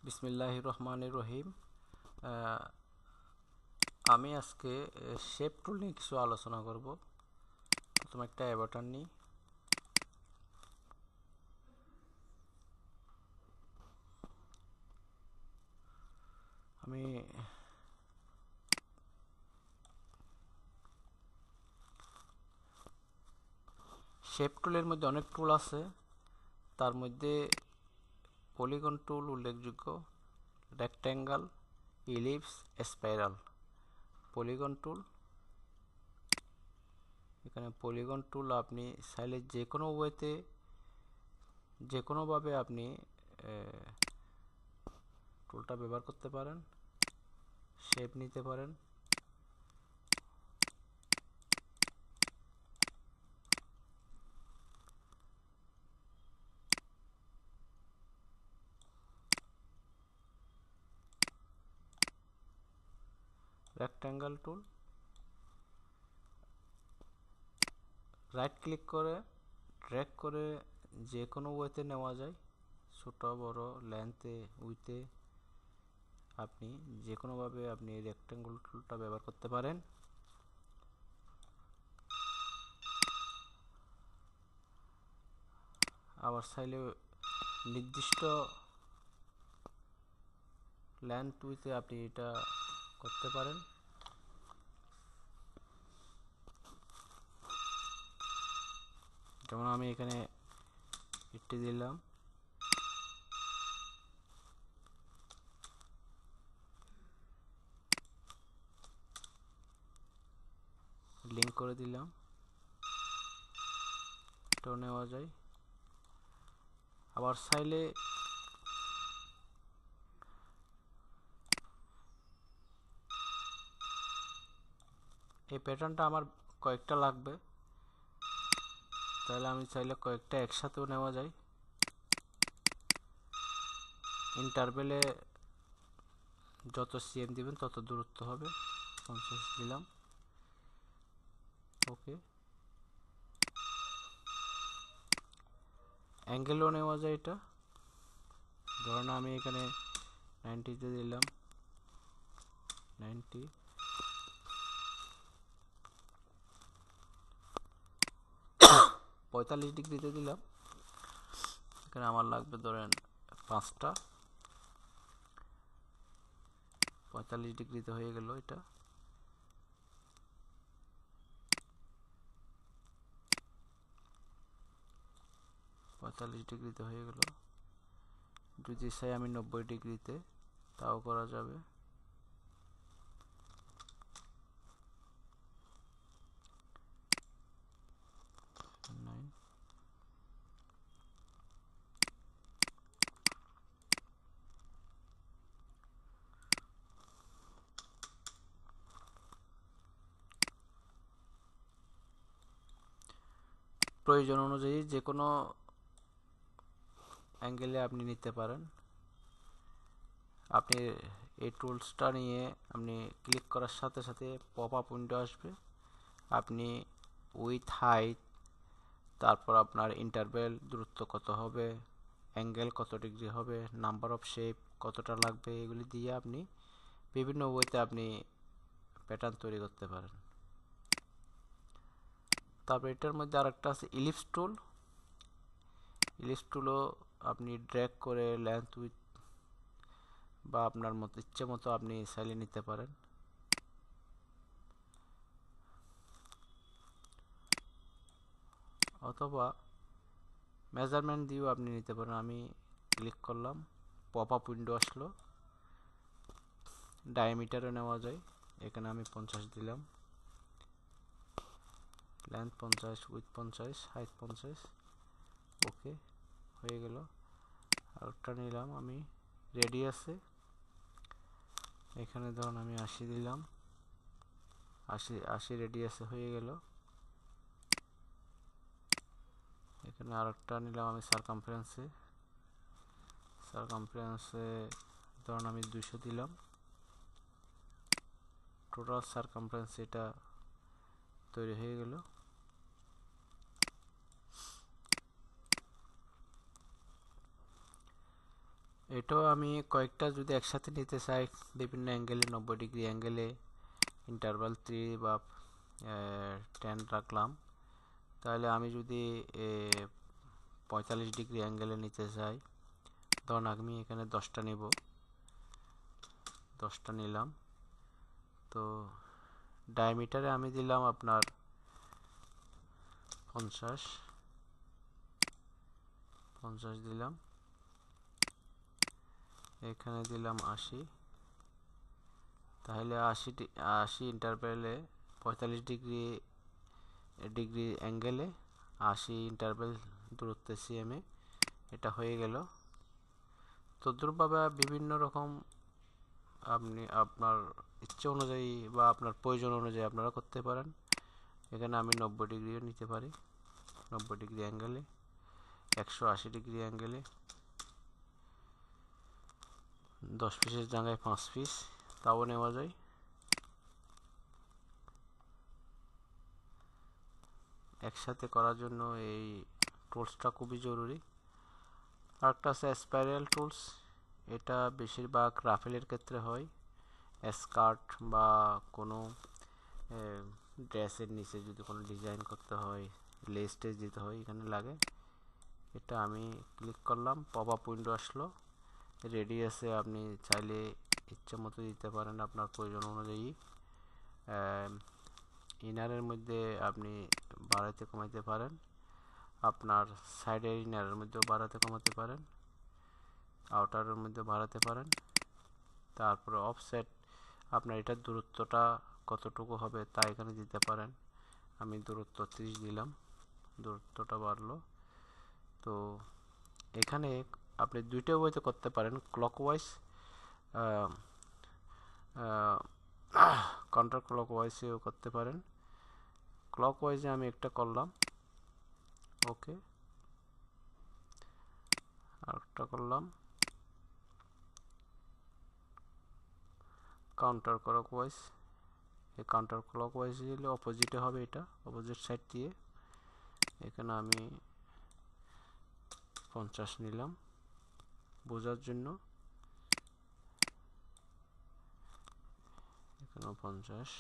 বিসমিল্লাহির রহমানির রহিম। আমি আজকে শেপ টুল নিয়ে কিছু আলোচনা করব। প্রথমে একটা অ্যাভাটার নিই। আমি শেপ টুলের মধ্যে অনেক টুল আছে, তার মধ্যে পলিগন টুল উল্লেখযোগ্য। Rectangle, ellipse, spiral. Polygon tool, এখানে পলিগন টুল আপনি চাইলে যে কোনোভাবে আপনি টুলটা ব্যবহার করতে পারেন, শেপ নিতে পারেন। রেক্ট্যাঙ্গেল টুল, রাইট ক্লিক করে ড্র্যাগ করে যে কোনো ওয়েতে নেওয়া যায়, ছোট বড়, লেন্থে, উইথে, আপনি যে কোনোভাবে আপনি রেক্ট্যাঙ্গেল টুলটা ব্যবহার করতে পারেন। আবার চাইলে নির্দিষ্ট লেন্থ উইথে আপনি এটা করতে পারেন। যেমন আমি এখানে 80 দিলাম, লিঙ্ক করে দিলাম, এটাও নেওয়া যায়। আবার চাইলে এই প্যাটার্নটা আমার কয়েকটা লাগবে, তাহলে আমি চাইলে কয়েকটা একসাথেও নেওয়া যায়। ইন্টারভেলে যত সিএম দিবেন তত দূরত্ব হবে। 50 দিলাম, ওকে। অ্যাঙ্গেলও নেওয়া যায় এটা। ধরুন আমি এখানে 90-তে দিলাম, 90, 45 ডিগ্রিতে দিলাম। এখানে আমার লাগবে ধরেন 5টা, 45 ডিগ্রিতে হয়ে গেল। এটা 45 ডিগ্রিতে হয়ে গেল। যদি চাই আমি 90 ডিগ্রিতে, তাও করা যাবে। প্রয়োজন অনুযায়ী যে কোনো অ্যাঙ্গেলে আপনি নিতে পারেন। আপনি এই টুলসটা নিয়ে আপনি ক্লিক করার সাথে সাথে পপ আপ উইন্ডো আসবে। আপনি উইথ, হাইট, তারপর আপনার ইন্টারভেল দূরত্ব কত হবে, অ্যাঙ্গেল কত ডিগ্রি হবে, নাম্বার অফ শেপ কতটা লাগবে, এগুলি দিয়ে আপনি বিভিন্ন ওয়েতে আপনি প্যাটার্ন তৈরি করতে পারেন। তারপর এটার মধ্যে আরেকটা আছে ইলিপস টুল। ইলিপস টুলও আপনি ড্র্যাগ করে লেন্থ উইথ বা আপনার মতো ইচ্ছে মতো আপনি চাইলে নিতে পারেন। অথবা মেজারমেন্ট দিয়েও আপনি নিতে পারেন। আমি ক্লিক করলাম, পপ আপ উইন্ডো আসলো। ডায়ামিটারও নেওয়া যায়, এখানে আমি 50 দিলাম, লেন্থ 50, উইথ 50, হাইট 50, ওকে হয়ে গেল। আরেকটা নিলাম আমি রেডিয়াসে, এখানে ধরুন আমি 80 দিলাম, 80 রেডিয়াসে হয়ে গেল। এখানে আরেকটা নিলাম আমি সারকামফারেন্সে ধরুন আমি 200 দিলাম। টোটাল সারকামফারেন্স এটা তৈরি হয়ে গেল। এটাও আমি কয়েকটা যদি একসাথে নিতে চাই বিভিন্ন অ্যাঙ্গেলে 90 ডিগ্রি অ্যাঙ্গেলে ইন্টারভাল 3 বা 10 রাখলাম। তাহলে আমি যদি 45 ডিগ্রি অ্যাঙ্গেলে নিতে চাই, ধরুন আমি এখানে 10টা নেব, 10টা নিলাম। তো ডায়ামিটারে আমি দিলাম আপনার 50 দিলাম, এখানে দিলাম 80। তাহলে 80 ইন্টারভ্যালে 45 ডিগ্রি অ্যাঙ্গেলে 80 ইন্টারভ্যাল দূরত্বে সিএমএ এটা হয়ে গেল। তদ্রূপভাবে বিভিন্ন রকম আপনি আপনার ইচ্ছে অনুযায়ী বা আপনার প্রয়োজন অনুযায়ী আপনারা করতে পারেন। এখানে আমি 90 ডিগ্রিও নিতে পারি, 90 ডিগ্রি অ্যাঙ্গেলে, 180 ডিগ্রি অ্যাঙ্গেলে, 10 পিসের জায়গায় 5 পিস তাও নেওয়া যায়। একসাথে করার জন্য এই টুলসটা খুবই জরুরি। আরেকটা আছে স্পাইরাল টুলস, এটা বেশিরভাগ রাফেলের ক্ষেত্রে হয়, স্কার্ট বা কোনো ড্রেসের নিচে যদি কোনো ডিজাইন করতে হয়, লেস টেস দিতে হয়, এখানে লাগে। এটা আমি ক্লিক করলাম, পপ আপ উইন্ডো আসলো, রেডি আছে। আপনি চাইলে ইচ্ছে মতো দিতে পারেন আপনার প্রয়োজন অনুযায়ী। ইনারের মধ্যে আপনি বাড়াইতে কমাইতে পারেন, আপনার সাইডের ইনারের মধ্যেও বাড়াতে কমাতে পারেন, আউটারের মধ্যে বাড়াতে পারেন। তারপরে অফসেট, আপনার এটার দূরত্বটা কতটুকু হবে তা এখানে দিতে পারেন। আমি দূরত্ব 30 দিলাম, দূরত্বটা বাড়লো। তো এখানে আপনি দুইটা ওয়েতে করতে পারেন, ক্লকওয়াইজ, কাউন্টার ক্লকওয়াইজেও করতে পারেন। ক্লকওয়াইজে আমি একটা করলাম, ওকে, আরেকটা করলাম কাউন্টার ক্লকওয়াইজ। এই কাউন্টার ক্লকওয়াইজ দিলে অপোজিটে হবে, এটা অপোজিট সাইড দিয়ে। এখানে আমি 50 নিলাম বোঝার জন্য, এখানেও 50,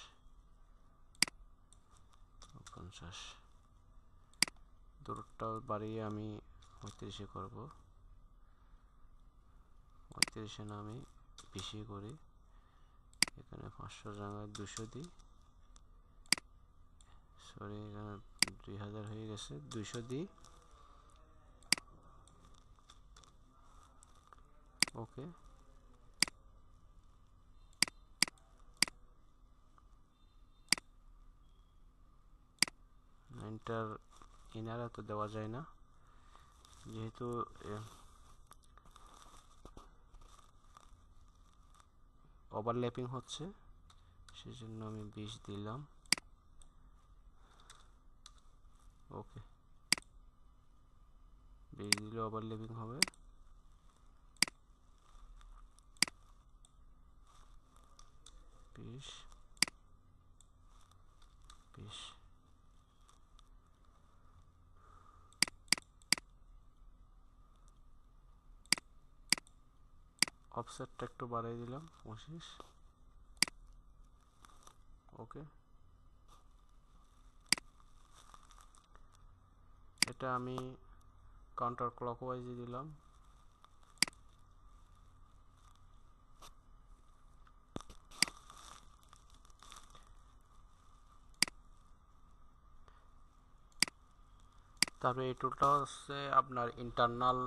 দূরটা বাড়িয়ে আমি 35 করব, 35 না আমি বেশি করি, এখানে 500 জায়গায় 200 দিই, সরি এখানে 2000 হয়ে গেছে, 200 দিই, ওকে। ইন্টার ইনারে তো দেওয়া যায় না, যেহেতু ওভারল্যাপিং হচ্ছে, সেজন্য আমি 20 দিলাম, ওকে। 20 দিলে ওভারল্যাপিং হবে। বিশ অফসেটটা একটু বাড়িয়ে দিলাম, 25, ওকে। এটা আমি কাউন্টার ক্লকওয়াইজে দিলাম, তারপরে এই টুলটা হচ্ছে আপনার internal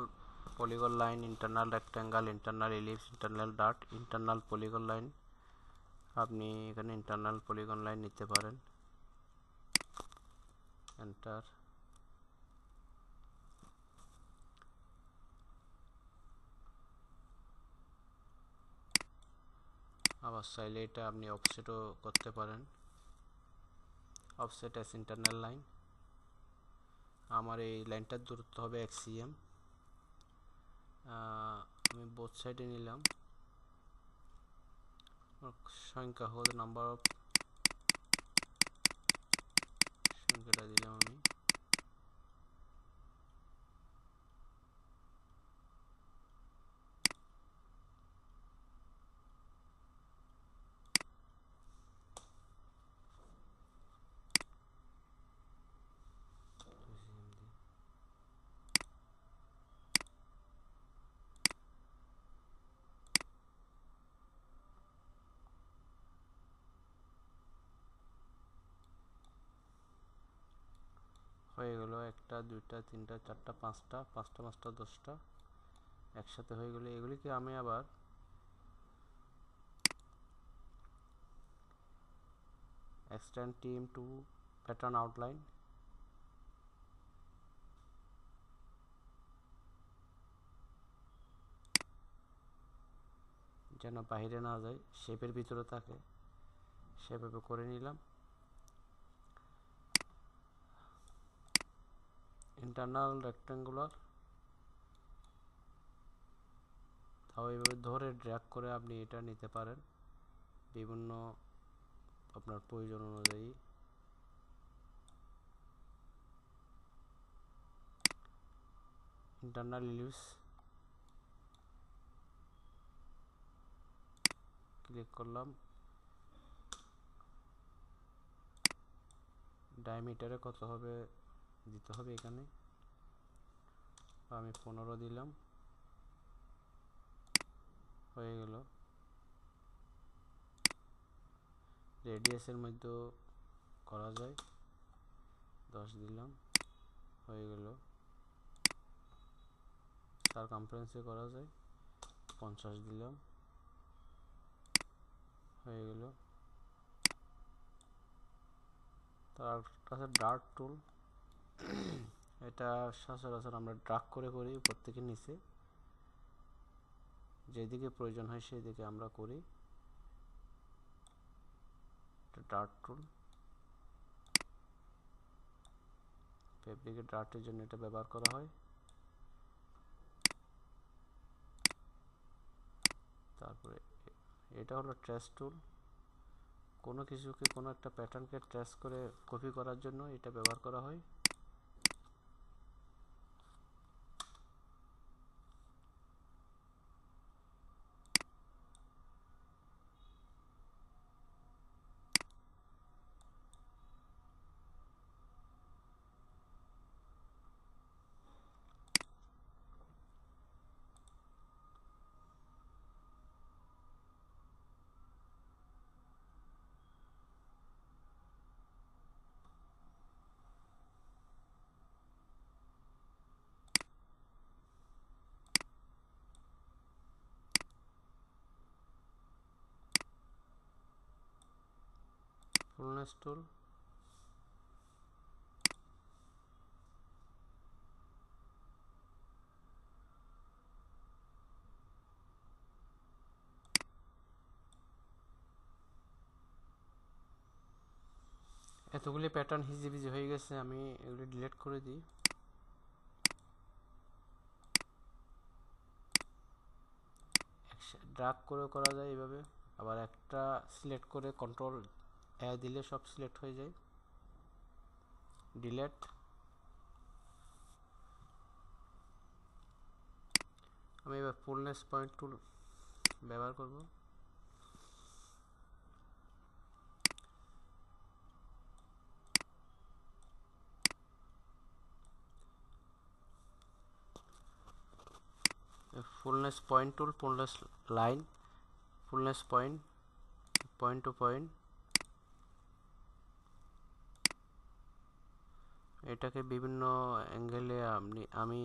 polygon line, internal rectangle, internal ellipse, internal dart, internal polygon line. আপনি এখানে ইন্টারনাল পলিগন লাইন নিতে পারেন, এন্টার। আবার চাইলে এটা আপনি অফসেটও করতে পারেন, অফসেট এস ইন্টারনাল লাইন। আমার এই লাইনটার দূরত্ব হবে 1 cm। আমি বোথ সাইডে নিলাম, সংখ্যা হল নাম্বার অফ, সংখ্যাটা দিলাম আমি, হয়ে গেল, 1টা 2টা 3টা 4টা 5টা 5টা 5টা 10টা একসাথে হয়ে গেলে এগুলিকে আমি আবার extend team to pattern outline যেন বাইরে না যায়, শেপের ভিতরে থাকে, সেভাবে করে নিলাম। ইন্টারনাল রেক্ট্যাঙ্গুলার, তাও এইভাবে ধরে ড্র্যাগ করে আপনি এটা নিতে পারেন বিভিন্ন আপনার প্রয়োজন অনুযায়ী। ইন্টারনাল ইলিপস ক্লিক করলাম, ডায়ামিটারে কত হবে দিতে হবে এখানে, আমি 15 দিলাম, হয়ে গেল। রেডিয়াসের মধ্যেও করা যায়, 10 দিলাম, হয়ে গেল। সারকামফারেন্সে করা যায়, 50 দিলাম, হয়ে গেল। তার কাছে ডার্ট টুল, এটা সচরাচর আমরা ড্রাগ করে করি উপর থেকে নিচে, যেদিকে প্রয়োজন হয় সেদিকে আমরা করি। ডার্ট টুল, ফেব্রিকের ডার্টের জন্য এটা ব্যবহার করা হয়। তারপরে এটা হলো ট্রেস টুল, কোনো কিছুকে কোনো একটা প্যাটার্নকে ট্রেস করে কপি করার জন্য এটা ব্যবহার করা হয়। ফুলনেস টুল, এতগুলি প্যাটার্ন হিজিবিজি হয়ে গেছে, আমি এগুলি ডিলিট করে দিই। ড্রাগ করে করা যায় এইভাবে, আবার একটা সিলেক্ট করে কন্ট্রোল এ দিলে সব সিলেক্ট হয়ে যায়। ডিলিট, আমি এবার ফুলনেস পয়েন্ট টুল ব্যবহার করব। Fullness point tool, fullness line, fullness point, point to point, এটাকে বিভিন্ন অ্যাঙ্গেলে আমি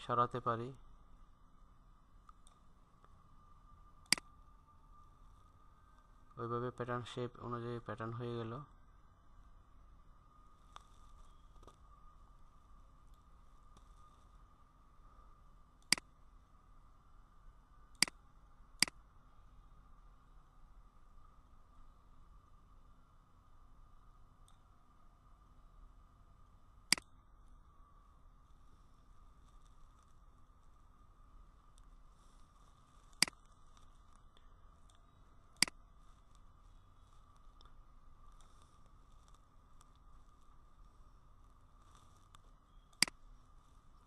সরাতে পারি। ওইভাবে প্যাটার্ন শেপ অনুযায়ী প্যাটার্ন হয়ে গেল।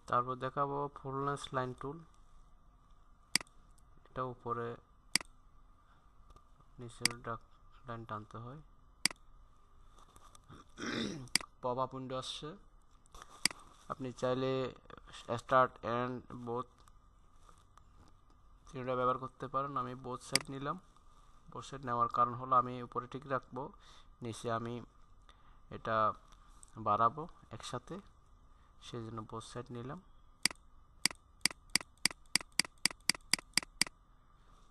তারপর দেখাবো ফুলনেস লাইন টুল, এটা উপরে নিচের লাইন টানতে হয়। পপ আপ উইন্ডো আসছে, আপনি চাইলে স্টার্ট এন্ড বোথ তিনটা ব্যবহার করতে পারেন। আমি বোথ সাইড নিলাম। বোথ সাইড নেওয়ার কারণ হলো আমি উপরে ঠিক রাখবো, নিচে আমি এটা বাড়াবো একসাথে, সেই জন্য বোথ সাইড নিলাম।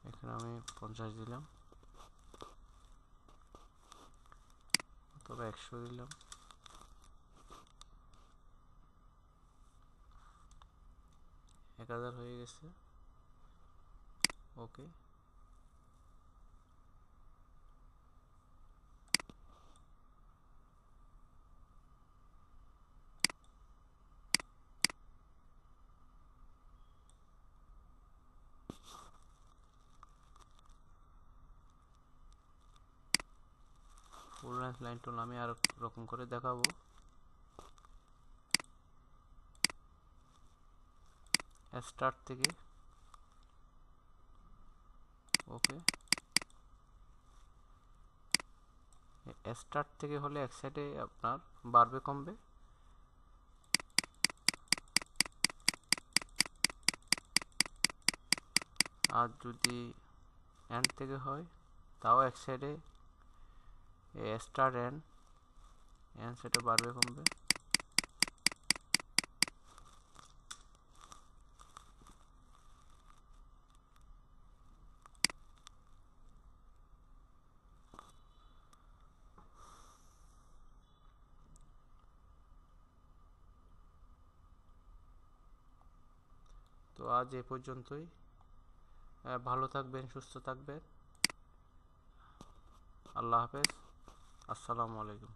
এখানে আমি 50 দিলাম অথবা 100 দিলাম। এক 1000 হয়ে গেছে। ওকে, ফুল লেন্থ লাইন টুল আমি আর রকম করে দেখাবো। স্টার্ট থেকে, ওকে, স্টার্ট থেকে হলে এক সাইডে আপনার বাড়বে কমবে, আর যদি এন্ড থেকে হয় তাও এক সাইডে স্টার্ট এন্ড সাইডে বাড়বে কমবে। তো আজ এ পর্যন্তই। ভালো থাকবেন, সুস্থ থাকবেন। আল্লাহ হাফেজ, আসসালামু আলাইকুম।